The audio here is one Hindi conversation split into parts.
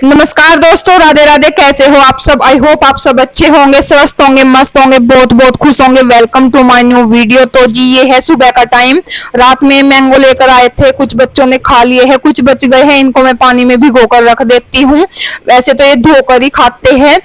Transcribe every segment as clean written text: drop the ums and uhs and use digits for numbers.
नमस्कार दोस्तों, राधे राधे। कैसे हो आप सब? आई होप आप सब अच्छे होंगे, स्वस्थ होंगे, मस्त होंगे, बहुत बहुत खुश होंगे। Welcome to my new video. तो जी ये है सुबह का टाइम। रात में मैंगो लेकर आए थे, कुछ बच्चों ने खा लिए हैं, कुछ बच गए हैं। इनको मैं पानी में भिगो कर रख देती हूँ। वैसे तो ये धोकर ही खाते हैं,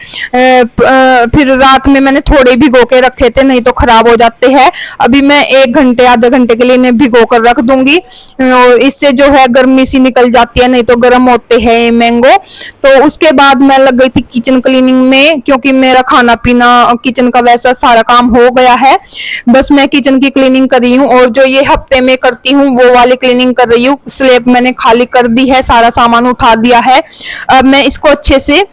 फिर रात में मैंने थोड़े भिगो के रखे थे, नहीं तो खराब हो जाते हैं। अभी मैं 1 घंटे आधे घंटे के लिए इन्हें भिगो कर रख दूंगी, और इससे जो है गर्मी सी निकल जाती है, नहीं तो गर्म होते हैं ये मैंगो। तो उसके बाद मैं लग गई थी किचन क्लीनिंग में, क्योंकि मेरा खाना पीना किचन का वैसा सारा काम हो गया है। बस मैं किचन की क्लीनिंग कर रही हूँ, और जो ये हफ्ते में करती हूँ वो वाली क्लीनिंग कर रही हूँ। स्लैब मैंने खाली कर दी है, सारा सामान उठा दिया है। अब मैं इसको अच्छे से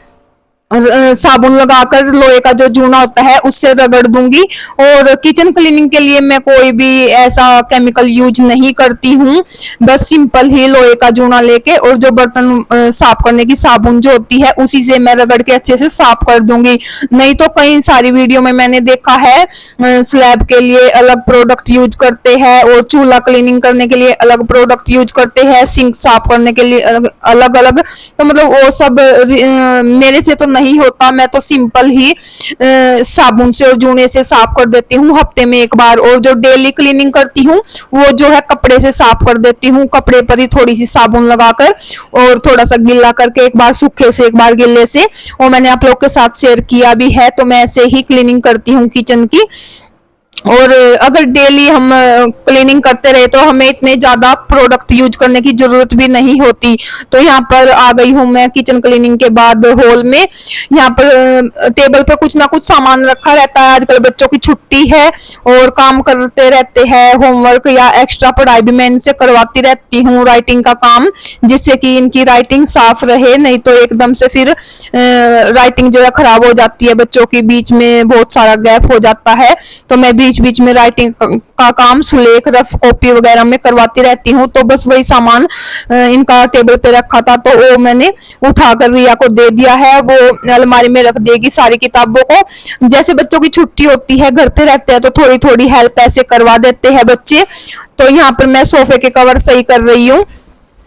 साबुन लगाकर लोहे का जो जूना होता है उससे रगड़ दूंगी। और किचन क्लीनिंग के लिए मैं कोई भी ऐसा केमिकल यूज नहीं करती हूँ, बस सिंपल ही लोहे का जूना लेके और जो बर्तन साफ करने की साबुन जो होती है उसी से मैं रगड़ के अच्छे से साफ कर दूंगी। नहीं तो कई सारी वीडियो में मैंने देखा है स्लैब के लिए अलग प्रोडक्ट यूज करते हैं, और चूल्हा क्लीनिंग करने के लिए अलग प्रोडक्ट यूज करते हैं, सिंक साफ करने के लिए अलग अलग। तो मतलब वो सब मेरे से तो नहीं होता। मैं तो सिंपल ही साबुन से और जूने से साफ कर देती हूँ हफ्ते में एक बार। और जो डेली क्लीनिंग करती हूँ वो जो है कपड़े से साफ कर देती हूँ, कपड़े पर ही थोड़ी सी साबुन लगाकर और थोड़ा सा गीला करके, एक बार सूखे से एक बार गीले से। और मैंने आप लोग के साथ शेयर किया भी है। तो मैं ऐसे ही क्लीनिंग करती हूँ किचन की। और अगर डेली हम क्लीनिंग करते रहे तो हमें इतने ज्यादा प्रोडक्ट यूज करने की जरूरत भी नहीं होती। तो यहाँ पर आ गई हूँ मैं किचन क्लीनिंग के बाद हॉल में। यहाँ पर टेबल पर कुछ ना कुछ सामान रखा रहता है। आजकल बच्चों की छुट्टी है और काम करते रहते हैं, होमवर्क या एक्स्ट्रा पढ़ाई भी मैं इनसे करवाती रहती हूँ, राइटिंग का काम, जिससे कि इनकी राइटिंग साफ रहे। नहीं तो एकदम से फिर राइटिंग जो है खराब हो जाती है, बच्चों के बीच में बहुत सारा गैप हो जाता है। तो मैं बीच बीच में राइटिंग का काम सुलेख रफ कॉपी वगैरह में करवाती रहती हूँ। तो बस वही सामान इनका टेबल पे रखा था, तो वो मैंने उठाकर रिया को दे दिया है। वो अलमारी में रख देगी सारी किताबों को। जैसे बच्चों की छुट्टी होती है, घर पे रहते हैं, तो थोड़ी थोड़ी हेल्प ऐसे करवा देते हैं बच्चे। तो यहाँ पर मैं सोफे के कवर सही कर रही हूँ,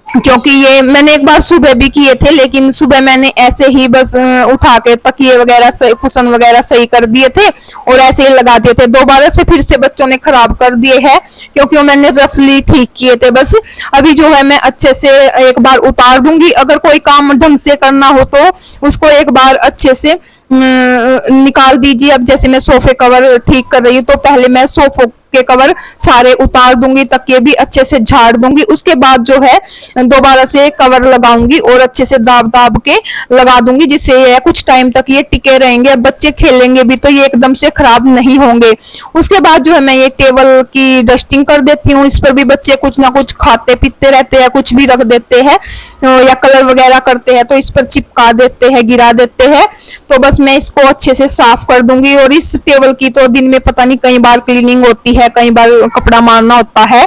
क्योंकि ये मैंने एक बार सुबह भी किए थे, लेकिन सुबह मैंने ऐसे ही बस उठा के तकिए वगैरह कुशन वगैरह सही कर दिए थे और ऐसे ही लगा दिए थे। दोबारा से फिर से बच्चों ने खराब कर दिए हैं, क्योंकि वो मैंने रफली ठीक किए थे बस। अभी जो है मैं अच्छे से एक बार उतार दूंगी। अगर कोई काम ढंग से करना हो तो उसको एक बार अच्छे से निकाल दीजिए। अब जैसे मैं सोफे कवर ठीक कर रही हूँ, तो पहले मैं सोफों के कवर सारे उतार दूंगी, तकिए भी अच्छे से झाड़ दूंगी। उसके बाद जो है दोबारा से कवर लगाऊंगी और अच्छे से दाब दाब के लगा दूंगी, जिससे ये कुछ टाइम तक ये टिके रहेंगे। बच्चे खेलेंगे भी तो ये एकदम से खराब नहीं होंगे। उसके बाद जो है मैं ये टेबल की डस्टिंग कर देती हूँ। इस पर भी बच्चे कुछ ना कुछ खाते पीते रहते हैं, कुछ भी रख देते हैं या कलर वगैरह करते हैं, तो इस पर चिपका देते हैं, गिरा देते हैं। तो बस मैं इसको अच्छे से साफ कर दूंगी। और इस टेबल की तो दिन में पता नहीं कई बार क्लीनिंग होती है, कई बार कपड़ा मारना होता है।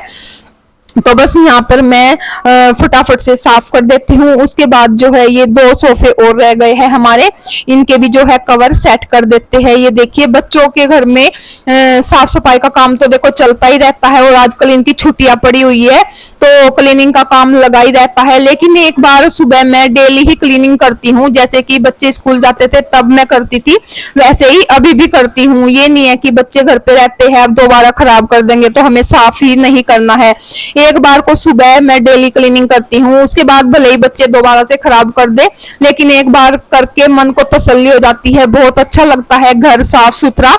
तो बस यहाँ पर मैं फटाफट से साफ कर देती हूँ। उसके बाद जो है ये 2 सोफे और रह गए हैं हमारे, इनके भी जो है कवर सेट कर देते हैं। ये देखिए, बच्चों के घर में साफ सफाई का काम तो देखो चलता ही रहता है, और आजकल इनकी छुट्टियां पड़ी हुई है तो क्लीनिंग का काम लगा ही रहता है। लेकिन एक बार सुबह मैं डेली ही क्लीनिंग करती हूँ, जैसे कि बच्चे स्कूल जाते थे तब मैं करती थी, वैसे ही अभी भी करती हूँ। ये नहीं है कि बच्चे घर पे रहते हैं अब दोबारा खराब कर देंगे तो हमें साफ ही नहीं करना है। एक बार को सुबह मैं डेली क्लीनिंग करती हूँ, उसके बाद भले ही बच्चे दोबारा से खराब कर दे, लेकिन एक बार करके मन को तसल्ली हो जाती है, बहुत अच्छा लगता है घर साफ सुथरा।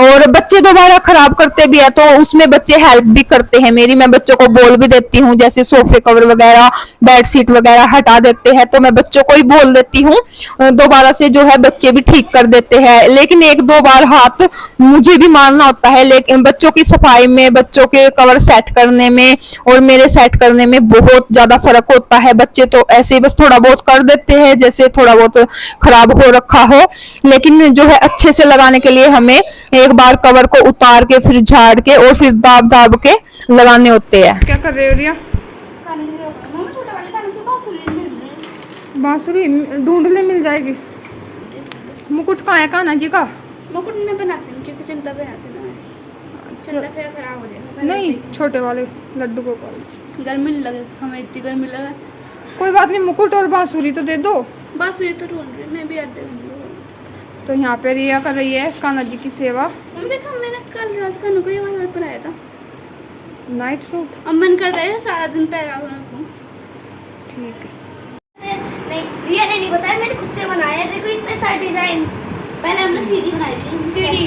और बच्चे दोबारा खराब करते भी है तो उसमें बच्चे हेल्प भी करते हैं मेरी। मैं बच्चों को बोल भी देती हूँ, जैसे सोफे कवर वगैरह बेडशीट वगैरह हटा देते हैं तो मैं बच्चों को ही बोल देती हूँ, दोबारा से जो है बच्चे भी ठीक कर देते हैं। लेकिन 1-2 बार हाथ मुझे भी मारना होता है, लेकिन बच्चों की सफाई में, बच्चों के कवर सेट करने में और मेरे सेट करने में बहुत ज्यादा फर्क होता है। बच्चे तो ऐसे ही बस थोड़ा बहुत कर देते हैं, जैसे थोड़ा बहुत खराब हो रखा हो, लेकिन जो है अच्छे से लगाने के लिए हमें एक बार कवर को उतार के फिर झाड़ के और फिर दाब दाब के लगाने होते हैं। क्या कर रहे हो रिया? बांसुरी ढूंढ ले, मिल जाएगी। मुकुट कहाँ है कान्हा जी का? मुकुट में बनाती हूँ क्योंकि चलता बनाती हूँ मैं। चलता फिर खराब हो जाएगा। नहीं, छोटे वाले लड्डू गोपाल। गर्मी लगे, हमें इतनी गर्मी लगे कोई बात नहीं, मुकुट और बांसुरी तो दे दो। बांसुरी तो ढूंढ रही, मैं भी याद दूंगी। तो यहाँ पे रिया कर रही है कान्हा जी की सेवा। देखा मैंने कल रात का नुको ये वाला पहनाया था, नाइट सूट। अब मन करता है सारा दिन पहना को। ठीक है। नहीं रिया ने नहीं बताया, मैंने खुद से बनाया है। देखो इतने सारे डिजाइन, पहले हमने सीढ़ी बनाई थी, सीढ़ी।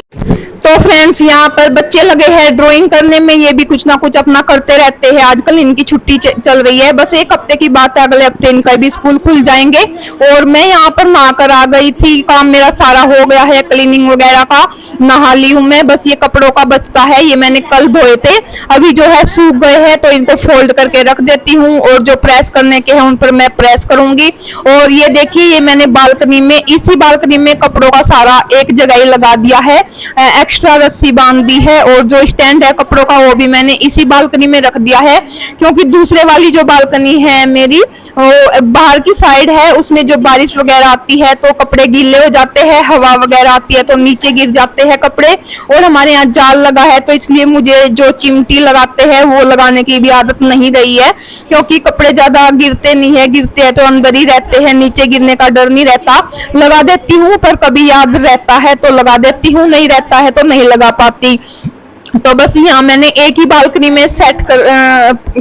तो फ्रेंड्स यहाँ पर बच्चे लगे हैं ड्राइंग करने में, ये भी कुछ ना कुछ अपना करते रहते हैं। आजकल इनकी छुट्टी चल रही है, बस एक हफ्ते की बात है, अगले हफ्ते इनका भी स्कूल खुल जाएंगे। और मैं यहाँ पर नहा कर आ गई थी, काम मेरा सारा हो गया है, क्लीनिंग वगैरह का, नहा ली हूँ मैं। बस ये कपड़ों का बचता है, ये मैंने कल धोए थे, अभी जो है सूख गए हैं, तो इनको फोल्ड करके रख देती हूँ। और जो प्रेस करने के हैं उन पर मैं प्रेस करूंगी। और ये देखिए, ये मैंने बालकनी में, इसी बालकनी में कपड़ों का सारा एक जगह ही लगा दिया है, एक्स्ट्रा रस्सी बांध दी है। और जो स्टैंड है कपड़ों का वो भी मैंने इसी बालकनी में रख दिया है, क्योंकि दूसरे वाली जो बालकनी है मेरी, वो बाहर की साइड है, उसमें जो बारिश वगैरह आती है तो कपड़े गीले हो जाते हैं, हवा वगैरह आती है तो नीचे गिर जाते हैं कपड़े। और हमारे यहाँ जाल लगा है, तो इसलिए मुझे जो चिमटी लगाते हैं वो लगाने की भी आदत नहीं रही है, क्योंकि कपड़े ज्यादा गिरते नहीं है, गिरते हैं तो अंदर ही रहते हैं, नीचे गिरने का डर नहीं रहता। लगा देती हूँ, पर कभी याद रहता है तो लगा देती हूँ, नहीं रहता है तो नहीं लगा पाती। तो बस यहाँ मैंने एक ही बालकनी में सेट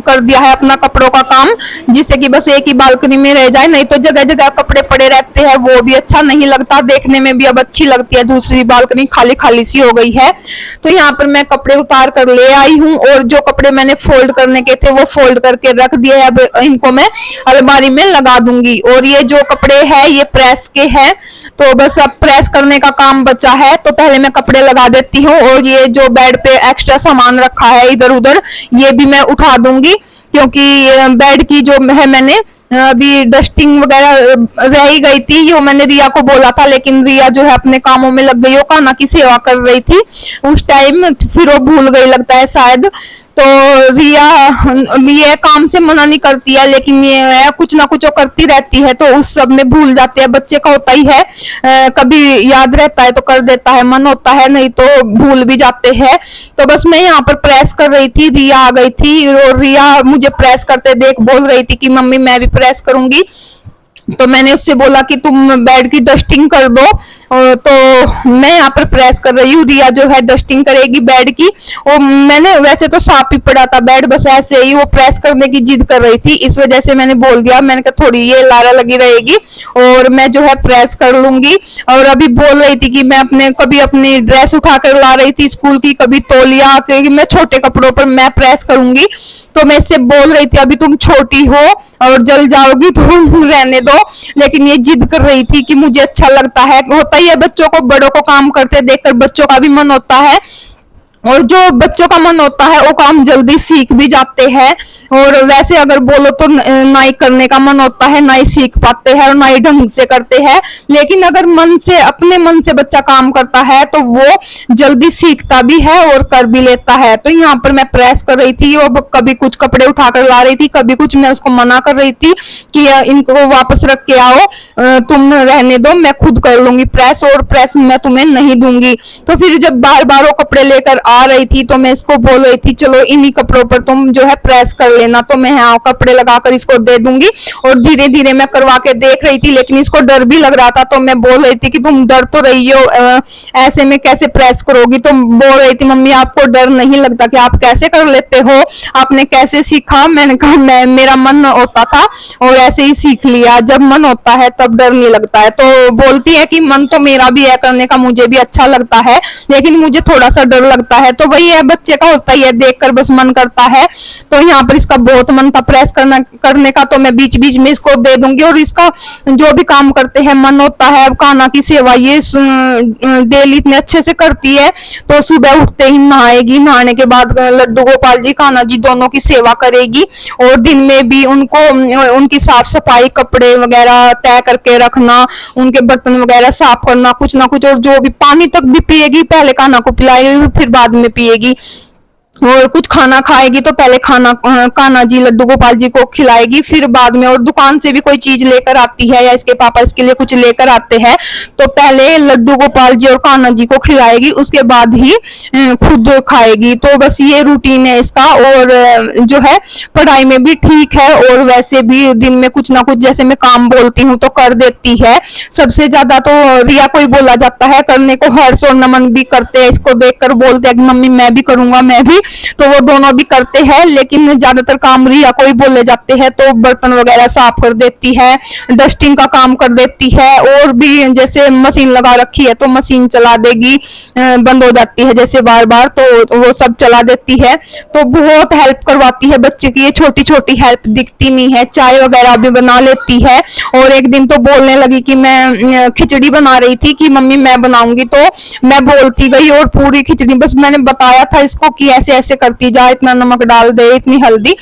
कर दिया है अपना कपड़ों का काम, जिससे कि बस एक ही बालकनी में रह जाए, नहीं तो जगह जगह कपड़े पड़े रहते हैं, वो भी अच्छा नहीं लगता, देखने में भी अब अच्छी लगती है। दूसरी बालकनी खाली खाली सी हो गई है। तो यहाँ पर मैं कपड़े उतार कर ले आई हूँ, और जो कपड़े मैंने फोल्ड करने के थे वो फोल्ड करके रख दिए। अब इनको मैं अलमारी में लगा दूंगी। और ये जो कपड़े हैं ये प्रेस के हैं, तो बस अब प्रेस करने का काम बचा है, तो पहले मैं कपड़े लगा देती हूँ। और ये जो बेड पे एक्स्ट्रा सामान रखा है इधर उधर, ये भी मैं उठा दूंगी, क्योंकि बेड की जो है मैंने अभी डस्टिंग वगैरह रह ही गई थी, यो मैंने रिया को बोला था, लेकिन रिया जो है अपने कामों में लग गई, वो कान्हा की सेवा कर रही थी उस टाइम, फिर वो भूल गई लगता है शायद। तो रिया ये काम से मना नहीं करती है, लेकिन ये है कुछ ना कुछ वो करती रहती है, तो उस सब में भूल जाते हैं, बच्चे का होता ही है, कभी याद रहता है तो कर देता है, मन होता है नहीं तो भूल भी जाते हैं। तो बस मैं यहाँ पर प्रेस कर रही थी, रिया आ गई थी, और रिया मुझे प्रेस करते देख बोल रही थी कि मम्मी मैं भी प्रेस करूंगी। तो मैंने उससे बोला कि तुम बेड की डस्टिंग कर दो, तो मैं यहाँ पर प्रेस कर रही हूँ, रिया जो है डस्टिंग करेगी बेड की। और मैंने वैसे तो साफ ही पड़ा था बेड, बस ऐसे ही वो प्रेस करने की जिद कर रही थी, इस वजह से मैंने बोल दिया, मैंने कहा थोड़ी ये लारा लगी रहेगी और मैं जो है प्रेस कर लूंगी। और अभी बोल रही थी कि मैं कभी अपनी ड्रेस उठा कर ला रही थी स्कूल की, कभी तौलिया, क्योंकि मैं छोटे कपड़ों पर मैं प्रेस करूंगी। तो मैं इससे बोल रही थी अभी तुम छोटी हो और जल जाओगी तो रहने दो, लेकिन ये जिद कर रही थी कि मुझे अच्छा लगता है, होता ही है बच्चों को, बड़ों को काम करते देखकर बच्चों का भी मन होता है, और जो बच्चों का मन होता है वो काम जल्दी सीख भी जाते हैं। और वैसे अगर बोलो तो ना ही करने का मन होता है, ना ही सीख पाते हैं और ना ही ढंग से करते हैं। लेकिन अगर मन से, अपने मन से बच्चा काम करता है तो वो जल्दी सीखता भी है और कर भी लेता है। तो यहाँ पर मैं प्रेस कर रही थी, और कभी कुछ कपड़े उठाकर ला रही थी, कभी कुछ मैं उसको मना कर रही थी कि इनको वापस रख के आओ, तुम रहने दो, मैं खुद कर लूंगी प्रेस, और प्रेस मैं तुम्हें नहीं दूंगी। तो फिर जब बार बार वो कपड़े लेकर आ रही थी तो मैं इसको बोल रही थी चलो इन्हीं कपड़ों पर तुम जो है प्रेस कर लेना, तो मैं यहाँ कपड़े लगाकर इसको दे दूंगी। और धीरे धीरे मैं करवा के देख रही थी, लेकिन इसको डर भी लग रहा था, तो मैं बोल रही थी कि तुम डर तो रही हो, ऐसे में कैसे प्रेस करोगी। तो बोल रही थी मम्मी आपको डर नहीं लगता कि आप कैसे कर लेते हो, आपने कैसे सीखा। मैंने कहा मेरा मन होता था और ऐसे ही सीख लिया, जब मन होता है तब डर नहीं लगता है। तो बोलती है कि मन तो मेरा भी है करने का, मुझे भी अच्छा लगता है, लेकिन मुझे थोड़ा सा डर लगता है। तो वही है, बच्चे का होता ही है, देखकर बस मन करता है। तो यहाँ पर इसका बहुत मन था प्रेस करने का, तो मैं बीच बीच में इसको दे दूंगी। और इसका जो भी काम करते हैं मन होता है। कान्हा की सेवा ये डेली इतने अच्छे से करती है, तो सुबह उठते ही नहाएगी, नहाने के बाद लड्डू गोपाल जी, कान्हा जी दोनों की सेवा करेगी। और दिन में भी उनको उनकी साफ सफाई, कपड़े वगैरह तय करके रखना, उनके बर्तन वगैरह साफ करना, कुछ ना कुछ। और जो भी पानी तक भी पिएगी, पहले कान्हा को पिलाएगी फिर बाद में पिएगी। और कुछ खाना खाएगी तो पहले खाना कान्हा जी लड्डू गोपाल जी को खिलाएगी, फिर बाद में, और दुकान से भी कोई चीज लेकर आती है या इसके पापा इसके लिए कुछ लेकर आते हैं तो पहले लड्डू गोपाल जी और कान्हा जी को खिलाएगी, उसके बाद ही खुद खाएगी। तो बस ये रूटीन है इसका। और जो है पढ़ाई में भी ठीक है, और वैसे भी दिन में कुछ ना कुछ, जैसे मैं काम बोलती हूँ तो कर देती है। सबसे ज्यादा तो रिया को ही बोला जाता है करने को, हर्ष और नमन भी करते हैं, इसको देखकर बोलते हैं कि मम्मी मैं भी करूंगा, मैं भी, तो वो दोनों भी करते हैं। लेकिन ज्यादातर काम रिया को ही बोले जाते हैं, तो बर्तन वगैरह साफ कर देती है, डस्टिंग का काम कर देती है, और भी जैसे मशीन लगा रखी है तो मशीन चला देगी, बंद हो जाती है जैसे बार बार, तो वो सब चला देती है। तो बहुत हेल्प करवाती है बच्चे की, ये छोटी छोटी हेल्प दिखती नहीं है। चाय वगैरह भी बना लेती है, और एक दिन तो बोलने लगी कि मैं खिचड़ी बना रही थी कि मम्मी मैं बनाऊंगी, तो मैं बोलती गई और पूरी खिचड़ी, बस मैंने बताया था इसको कि ऐसे ऐसे करती जा, इतना नमक डाल दे, इतनी हल्दी,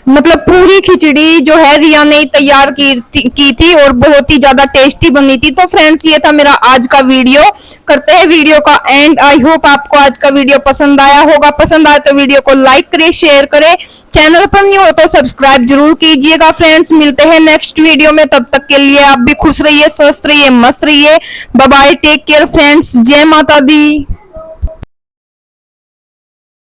मतलब पूरी खिचड़ी जो है रिया ने तैयार की थी और बहुत ही ज्यादा टेस्टी बनी थी। तो फ्रेंड्स ये था मेरा आज का वीडियो, करते हैं वीडियो का एंड। आई होप आपको आज का वीडियो पसंद आया होगा, पसंद आया तो वीडियो को लाइक करें, शेयर करें, चैनल पर न्यू हो तो सब्सक्राइब जरूर कीजिएगा। फ्रेंड्स मिलते हैं नेक्स्ट वीडियो में, तब तक के लिए आप भी खुश रहिए, स्वस्थ रहिए, मस्त रहिए। Bye bye, take care friends, जय माता दी।